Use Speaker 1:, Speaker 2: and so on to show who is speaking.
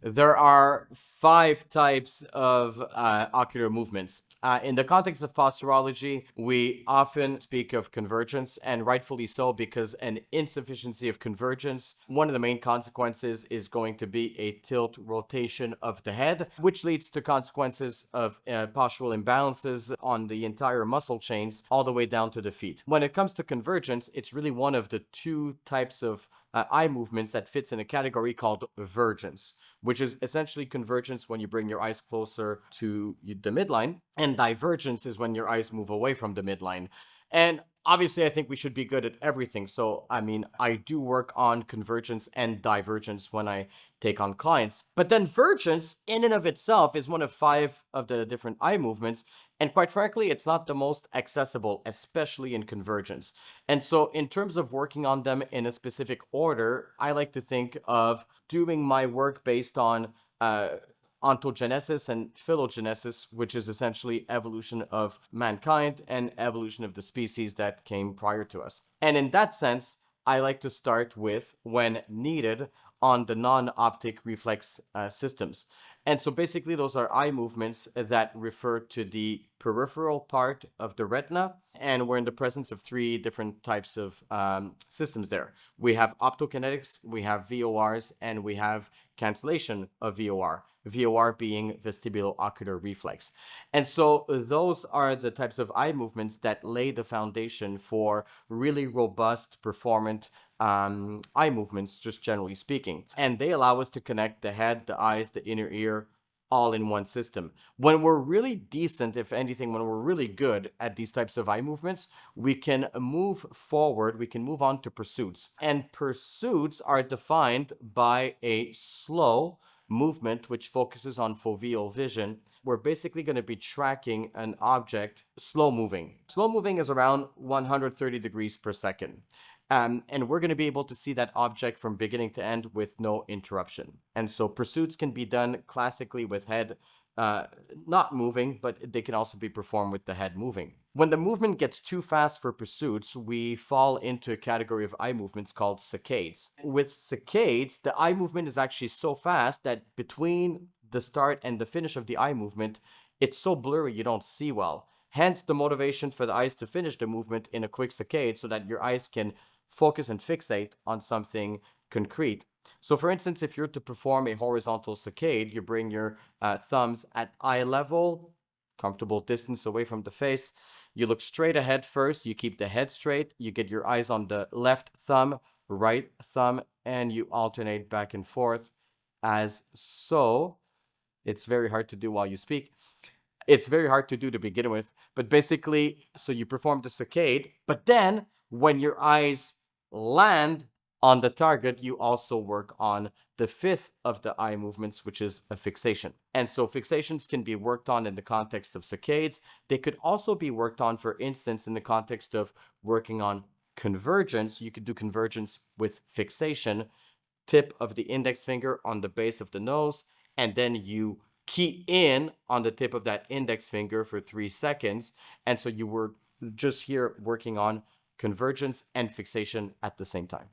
Speaker 1: There are 5 types of ocular movements. In the context of posturology, we often speak of convergence, and rightfully so, because an insufficiency of convergence, one of the main consequences is going to be a tilt rotation of the head, which leads to consequences of postural imbalances on the entire muscle chains all the way down to the feet. When it comes to convergence, it's really one of the 2 types of eye movements that fits in a category called vergence, which is essentially convergence when you bring your eyes closer to the midline, and divergence is when your eyes move away from the midline. And obviously, I think we should be good at everything. So, I mean, I do work on convergence and divergence when I take on clients. But then vergence, in and of itself, is one of 5 of the different eye movements. And quite frankly, it's not the most accessible, especially in convergence. And so, in terms of working on them in a specific order, I like to think of doing my work based on ontogenesis and phylogenesis, which is essentially evolution of mankind and evolution of the species that came prior to us. And in that sense, I like to start with, when needed, on the non-optic reflex systems. And so basically those are eye movements that refer to the peripheral part of the retina, and we're in the presence of 3 different types of systems there. We have optokinetics, we have VORs, and we have cancellation of VOR. VOR being vestibulo-ocular reflex. And so those are the types of eye movements that lay the foundation for really robust, performant eye movements, just generally speaking. And they allow us to connect the head, the eyes, the inner ear, all in one system. When we're really decent, if anything, when we're really good at these types of eye movements, we can move forward, we can move on to pursuits. And pursuits are defined by a slow movement which focuses on foveal vision. We're basically going to be tracking an object slow moving. Slow moving is around 130 degrees per second. And we're going to be able to see that object from beginning to end with no interruption. And so pursuits can be done classically with head not moving, but they can also be performed with the head moving. When the movement gets too fast for pursuits, we fall into a category of eye movements called saccades. With saccades, the eye movement is actually so fast that between the start and the finish of the eye movement, it's so blurry you don't see well. Hence the motivation for the eyes to finish the movement in a quick saccade so that your eyes can focus and fixate on something concrete. So for instance, if you're to perform a horizontal saccade, you bring your thumbs at eye level, comfortable distance away from the face. You look straight ahead first, you keep the head straight, you get your eyes on the left thumb, right thumb, and you alternate back and forth as so. It's very hard to do while you speak. It's very hard to do to begin with, but basically, so you perform the saccade, but then when your eyes land on the target, you also work on the 5th of the eye movements, which is a fixation. And so fixations can be worked on in the context of saccades. They could also be worked on, for instance, in the context of working on convergence. You could do convergence with fixation, tip of the index finger on the base of the nose, and then you key in on the tip of that index finger for 3 seconds. And so you were just here working on convergence and fixation at the same time.